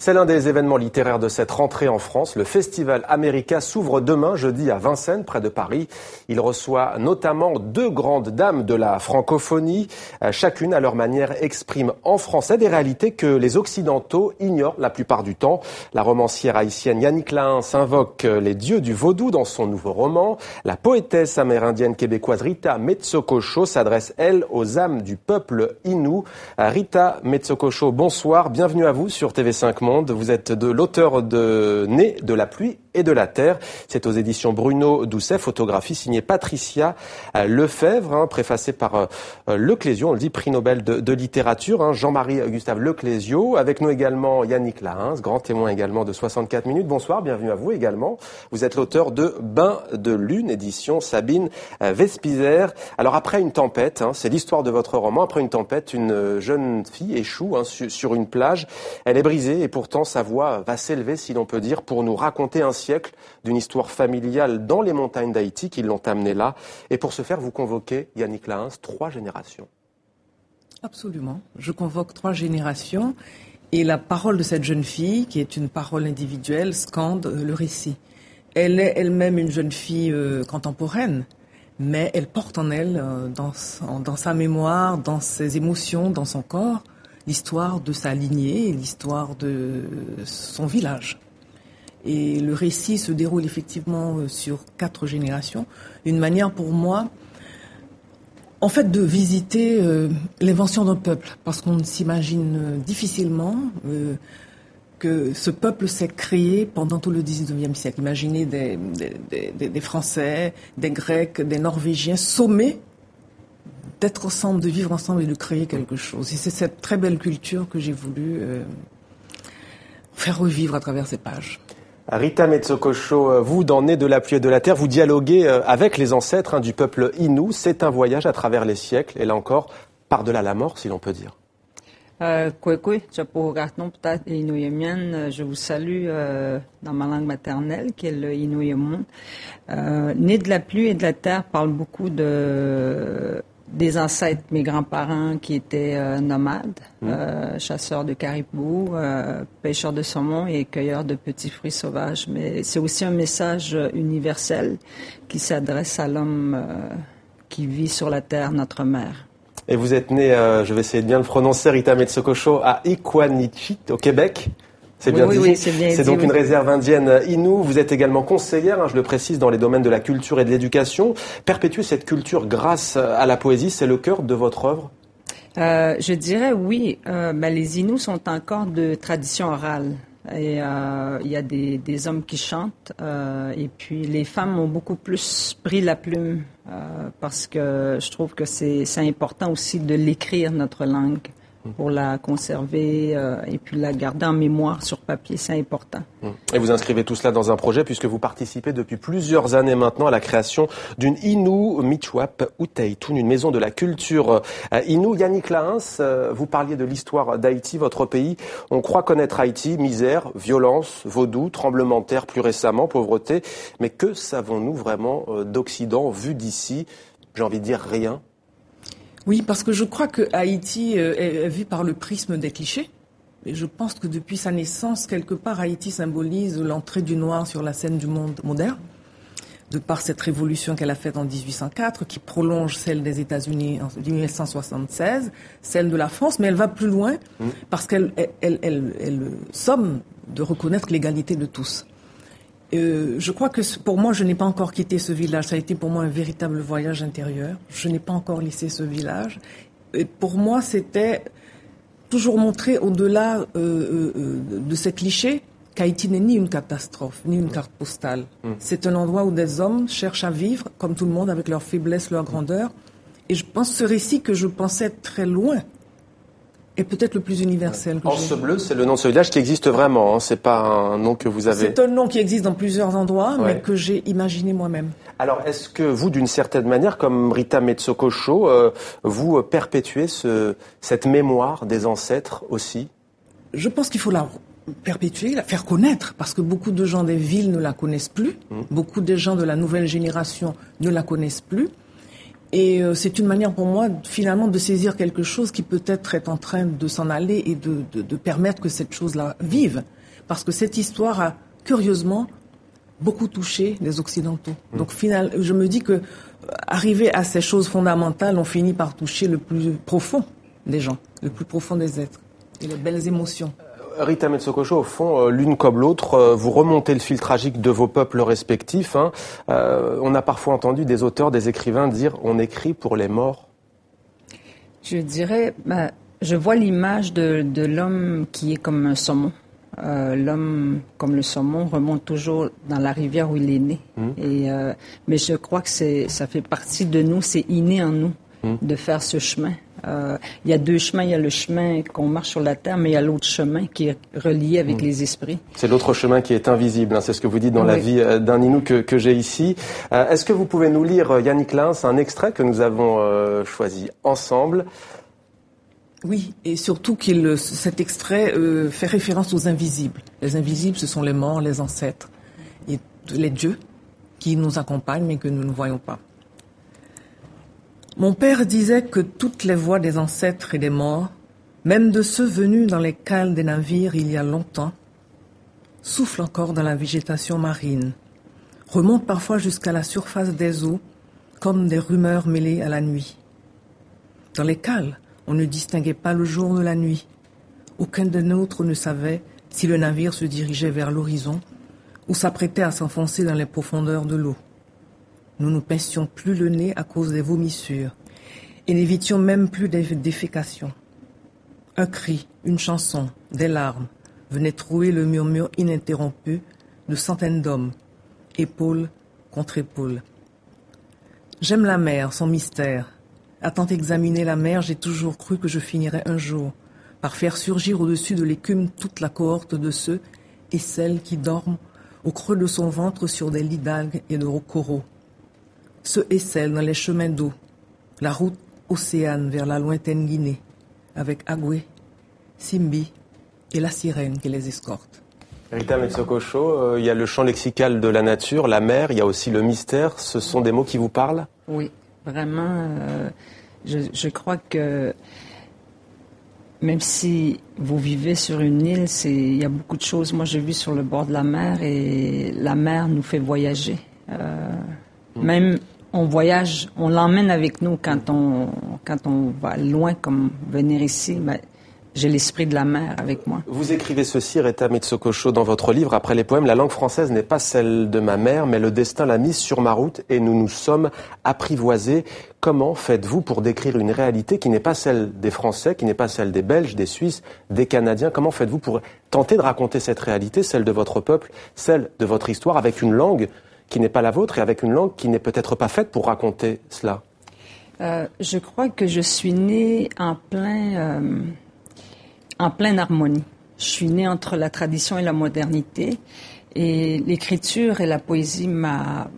C'est l'un des événements littéraires de cette rentrée en France. Le Festival America s'ouvre demain, jeudi, à Vincennes, près de Paris. Il reçoit notamment 2 grandes dames de la francophonie. Chacune, à leur manière, exprime en français des réalités que les Occidentaux ignorent la plupart du temps. La romancière haïtienne Yannick Lahens invoque les dieux du vaudou dans son nouveau roman. La poétesse amérindienne québécoise Rita Metsokosho s'adresse, elle, aux âmes du peuple Innu. Rita Metsokosho, bonsoir. Bienvenue à vous sur TV5 Monde. Vous êtes l'auteur de Né de la pluie et de la terre. C'est aux éditions Bruno Doucet, photographie signée Patricia Lefebvre, préfacée par Leclésio, on le dit, prix Nobel de littérature, Jean-Marie Gustave Leclésio. Avec nous également Yannick Lahens, grand témoin également de 64 minutes. Bonsoir, bienvenue à vous également. Vous êtes l'auteur de Bain de lune, édition Sabine Vespizer. Alors après une tempête, c'est l'histoire de votre roman, après une tempête, une jeune fille échoue sur une plage. Elle est brisée et pourtant sa voix va s'élever, si l'on peut dire, pour nous raconter un siècle d'une histoire familiale dans les montagnes d'Haïti qui l'ont amenée là. Et pour ce faire, vous convoquez, Yannick Lahens, 3 générations. Absolument. Je convoque 3 générations et la parole de cette jeune fille, qui est une parole individuelle, scande le récit. Elle est elle-même une jeune fille contemporaine, mais elle porte en elle, dans sa mémoire, dans ses émotions, dans son corps, l'histoire de sa lignée et l'histoire de son village. Et le récit se déroule effectivement sur 4 générations. Une manière pour moi, en fait, de visiter l'invention d'un peuple. Parce qu'on s'imagine difficilement que ce peuple s'est créé pendant tout le 19e siècle. Imaginez des Français, des Grecs, des Norvégiens sommés d'être ensemble, de vivre ensemble et de créer quelque chose. Et c'est cette très belle culture que j'ai voulu faire revivre à travers ces pages. Rita Metsokosho, vous, dans Né de la pluie et de la terre, vous dialoguez avec les ancêtres du peuple Innu. C'est un voyage à travers les siècles, et là encore, par-delà la mort, si l'on peut dire. Je vous salue dans ma langue maternelle, qui est le Inuyemon. Né de la pluie et de la terre parle beaucoup des ancêtres, mes grands-parents qui étaient nomades, chasseurs de caribous, pêcheurs de saumon et cueilleurs de petits fruits sauvages. Mais c'est aussi un message universel qui s'adresse à l'homme qui vit sur la terre, notre mère. Et vous êtes né, je vais essayer de bien le prononcer, Rita Metsokosho, à Ikwanichi, au Québec. C'est bien dit. Oui, c'est bien dit. C'est donc une réserve indienne Innu. Vous êtes également conseillère, je le précise, dans les domaines de la culture et de l'éducation. Perpétuer cette culture grâce à la poésie, c'est le cœur de votre œuvre ? Je dirais oui. Les Innus sont encore de tradition orale. Et il y a des hommes qui chantent. Et puis les femmes ont beaucoup plus pris la plume parce que je trouve que c'est important aussi de l'écrire, notre langue, pour la conserver et puis la garder en mémoire sur papier, c'est important. Et vous inscrivez tout cela dans un projet puisque vous participez depuis plusieurs années maintenant à la création d'une Innu Michwap Uteitun, une maison de la culture Innu. Yannick Lahens, vous parliez de l'histoire d'Haïti, votre pays. On croit connaître Haïti, misère, violence, vaudou, tremblement de terre plus récemment, pauvreté. Mais que savons-nous vraiment d'Occident vu d'ici ? J'ai envie de dire rien. Oui, parce que je crois que Haïti est vu par le prisme des clichés. Et je pense que depuis sa naissance, quelque part, Haïti symbolise l'entrée du noir sur la scène du monde moderne, de par cette révolution qu'elle a faite en 1804, qui prolonge celle des États-Unis en 1976, celle de la France, mais elle va plus loin parce qu'elle somme de reconnaître l'égalité de tous. Je crois que pour moi, je n'ai pas encore quitté ce village. Ça a été pour moi un véritable voyage intérieur. Je n'ai pas encore laissé ce village. Et pour moi, c'était toujours montrer au-delà de ces clichés qu'Haïti n'est ni une catastrophe, ni une carte postale. C'est un endroit où des hommes cherchent à vivre, comme tout le monde, avec leurs faiblesses, leurs grandeurs. Et je pense que ce récit que je pensais très loin est peut-être le plus universel que j'ai. Anse Bleue, c'est le nom de ce village qui existe vraiment, c'est pas un nom que vous avez... C'est un nom qui existe dans plusieurs endroits, mais que j'ai imaginé moi-même. Alors, est-ce que vous, d'une certaine manière, comme Rita Metsokosho, vous perpétuez cette mémoire des ancêtres aussi ? Je pense qu'il faut la perpétuer, la faire connaître, parce que beaucoup de gens des villes ne la connaissent plus, beaucoup de gens de la nouvelle génération ne la connaissent plus. Et c'est une manière pour moi, finalement, de saisir quelque chose qui peut-être est en train de s'en aller et de permettre que cette chose-là vive. Parce que cette histoire a, curieusement, beaucoup touché les Occidentaux. Donc, je me dis que arriver à ces choses fondamentales, on finit par toucher le plus profond des gens, le plus profond des êtres, et les belles émotions. Rita Metsokosho, au fond, l'une comme l'autre, vous remontez le fil tragique de vos peuples respectifs. On a parfois entendu des auteurs, des écrivains dire « on écrit pour les morts ». Je dirais, je vois l'image de l'homme qui est comme un saumon. L'homme, comme le saumon, remonte toujours dans la rivière où il est né. Mais je crois que ça fait partie de nous, c'est inné en nous de faire ce chemin. Il y a deux chemins. Il y a le chemin qu'on marche sur la terre, mais il y a l'autre chemin qui est relié avec les esprits. C'est l'autre chemin qui est invisible. C'est ce que vous dites dans la vie d'un Innu que j'ai ici. Est-ce que vous pouvez nous lire, Yannick Lins, un extrait que nous avons choisi ensemble? Oui, et surtout cet extrait fait référence aux invisibles. Les invisibles, ce sont les morts, les ancêtres, et les dieux qui nous accompagnent mais que nous ne voyons pas. Mon père disait que toutes les voix des ancêtres et des morts, même de ceux venus dans les cales des navires il y a longtemps, soufflent encore dans la végétation marine, remontent parfois jusqu'à la surface des eaux, comme des rumeurs mêlées à la nuit. Dans les cales, on ne distinguait pas le jour de la nuit. Aucun de nôtres ne savait si le navire se dirigeait vers l'horizon ou s'apprêtait à s'enfoncer dans les profondeurs de l'eau. Nous ne pincions plus le nez à cause des vomissures et n'évitions même plus des défécations. Un cri, une chanson, des larmes venaient trouer le murmure ininterrompu de centaines d'hommes, épaule contre épaule. J'aime la mer, son mystère. À tant examiner la mer, j'ai toujours cru que je finirais un jour par faire surgir au-dessus de l'écume toute la cohorte de ceux et celles qui dorment au creux de son ventre sur des lits d'algues et de coraux. Ceux et celles dans les chemins d'eau, la route océane vers la lointaine Guinée, avec Agoué, Simbi et la sirène qui les escorte. Rita Metsokosho, il y a le champ lexical de la nature, la mer, il y a aussi le mystère. Ce sont des mots qui vous parlent? Oui, vraiment. Je crois que même si vous vivez sur une île, il y a beaucoup de choses. Moi, je vis sur le bord de la mer et la mer nous fait voyager. Même on voyage, on l'emmène avec nous quand on va loin, comme venir ici. J'ai l'esprit de la mer avec moi. Vous écrivez ceci, Rita Metsokosho, dans votre livre, après les poèmes, « La langue française n'est pas celle de ma mère, mais le destin l'a mise sur ma route et nous nous sommes apprivoisés. Comment faites-vous pour décrire une réalité qui n'est pas celle des Français, qui n'est pas celle des Belges, des Suisses, des Canadiens? Comment faites-vous pour tenter de raconter cette réalité, celle de votre peuple, celle de votre histoire, avec une langue qui n'est pas la vôtre et avec une langue qui n'est peut-être pas faite pour raconter cela? Je crois que je suis née en pleine harmonie. Je suis née entre la tradition et la modernité et l'écriture et la poésie m'a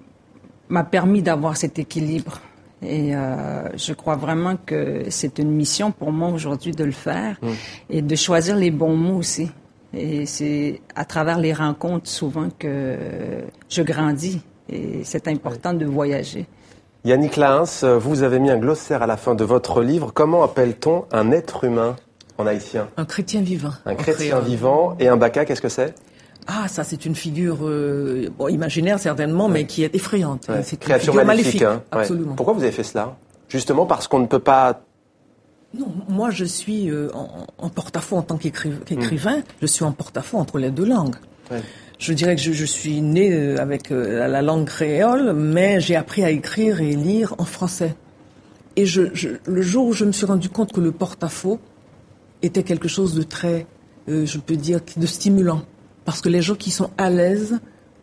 permis d'avoir cet équilibre. Et je crois vraiment que c'est une mission pour moi aujourd'hui de le faire et de choisir les bons mots aussi. Et c'est à travers les rencontres souvent que je grandis et c'est important de voyager. Yannick Lins, vous avez mis un glossaire à la fin de votre livre. Comment appelle-t-on un être humain en haïtien? Un chrétien vivant. Un chrétien vivant. Et un baka, qu'est-ce que c'est? Ah, ça c'est une figure imaginaire certainement, mais qui est effrayante. Ouais. C'est une créature figure maléfique. Absolument. Ouais. Pourquoi vous avez fait cela? Justement parce qu'on ne peut pas... Non, moi je suis en porte-à-faux en tant qu'écrivain, je suis en porte-à-faux entre les deux langues. Ouais. Je dirais que je suis née avec la langue créole, mais j'ai appris à écrire et lire en français. Et le jour où je me suis rendu compte que le porte-à-faux était quelque chose de très, je peux dire, de stimulant. Parce que les gens qui sont à l'aise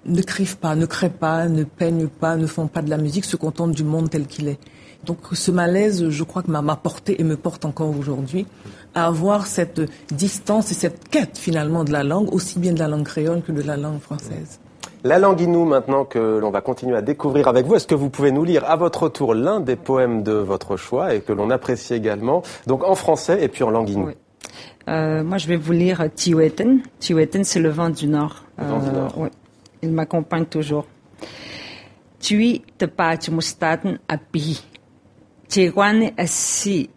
n'écrivent pas, ne créent pas, ne peignent pas, ne font pas de la musique, se contentent du monde tel qu'il est. Donc ce malaise, je crois que m'a porté et me porte encore aujourd'hui à avoir cette distance et cette quête finalement de la langue, aussi bien de la langue créole que de la langue française. La langue Innu maintenant que l'on va continuer à découvrir avec vous. Est-ce que vous pouvez nous lire à votre tour l'un des poèmes de votre choix et que l'on apprécie également, donc en français et puis en langue Innu? Oui. Moi je vais vous lire Tiweten. Tiweten c'est le vent du Nord. Le vent du Nord. Oui. Il m'accompagne toujours. Tui te paat mustaten api. Chegwane assi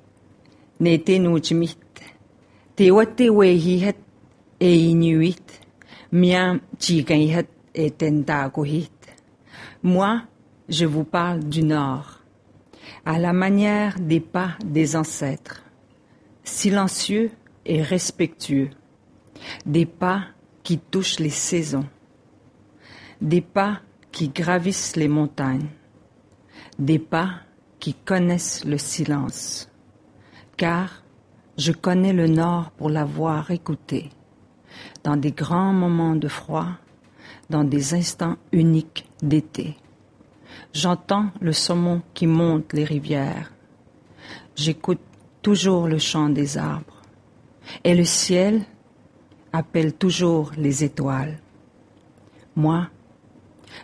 nete nujmit. Te wate wehihet e inuit. Miam chigaihet et tentagohit. Moi, je vous parle du Nord, à la manière des pas des ancêtres, silencieux et respectueux, des pas qui touchent les saisons, des pas qui gravissent les montagnes, des pas qui connaissent le silence, car je connais le Nord pour l'avoir écouté, dans des grands moments de froid, dans des instants uniques d'été. J'entends le saumon qui monte les rivières. J'écoute toujours le chant des arbres. Et le ciel appelle toujours les étoiles. Moi,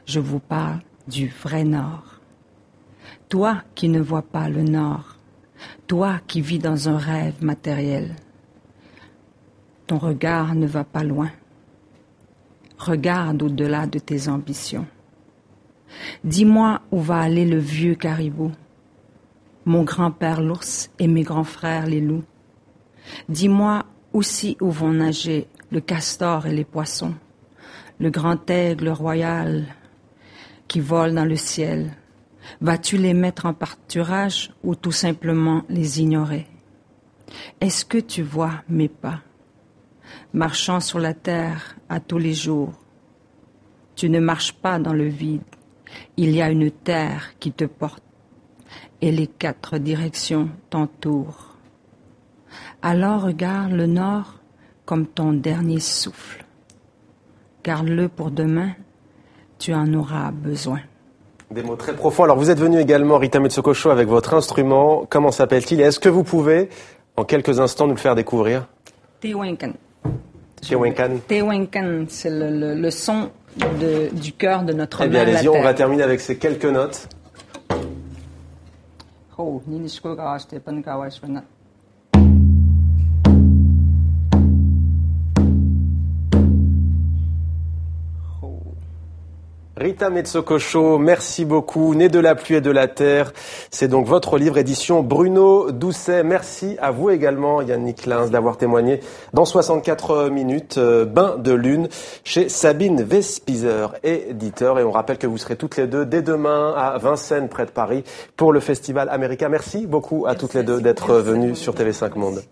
je vous parle du vrai Nord. Toi qui ne vois pas le Nord, toi qui vis dans un rêve matériel, ton regard ne va pas loin. Regarde au-delà de tes ambitions. Dis-moi où va aller le vieux caribou, mon grand-père l'ours et mes grands frères les loups. Dis-moi aussi où vont nager le castor et les poissons, le grand aigle royal qui vole dans le ciel. Vas-tu les mettre en pâturage ou tout simplement les ignorer? Est-ce que tu vois mes pas, marchant sur la terre à tous les jours? Tu ne marches pas dans le vide. Il y a une terre qui te porte et les 4 directions t'entourent. Alors regarde le Nord comme ton dernier souffle. Garde-le pour demain, tu en auras besoin. Des mots très profonds. Alors vous êtes venu également, Rita Metsokosho, avec votre instrument. Comment s'appelle-t-il? Et est-ce que vous pouvez, en quelques instants, nous le faire découvrir? Tewenkan. Tewenkan. Tewenkan, c'est le son du cœur de notre mère. Eh bien, allez-y, on va terminer avec ces quelques notes. Rita Metsokosho, merci beaucoup. Né de la pluie et de la terre, c'est donc votre livre, édition Bruno Doucet. Merci à vous également, Yannick Lins, d'avoir témoigné dans 64 minutes, Bain de lune, chez Sabine Vespizer, éditeur. Et on rappelle que vous serez toutes les deux dès demain à Vincennes, près de Paris, pour le Festival America. Merci beaucoup à toutes les deux d'être venues sur TV5 Monde.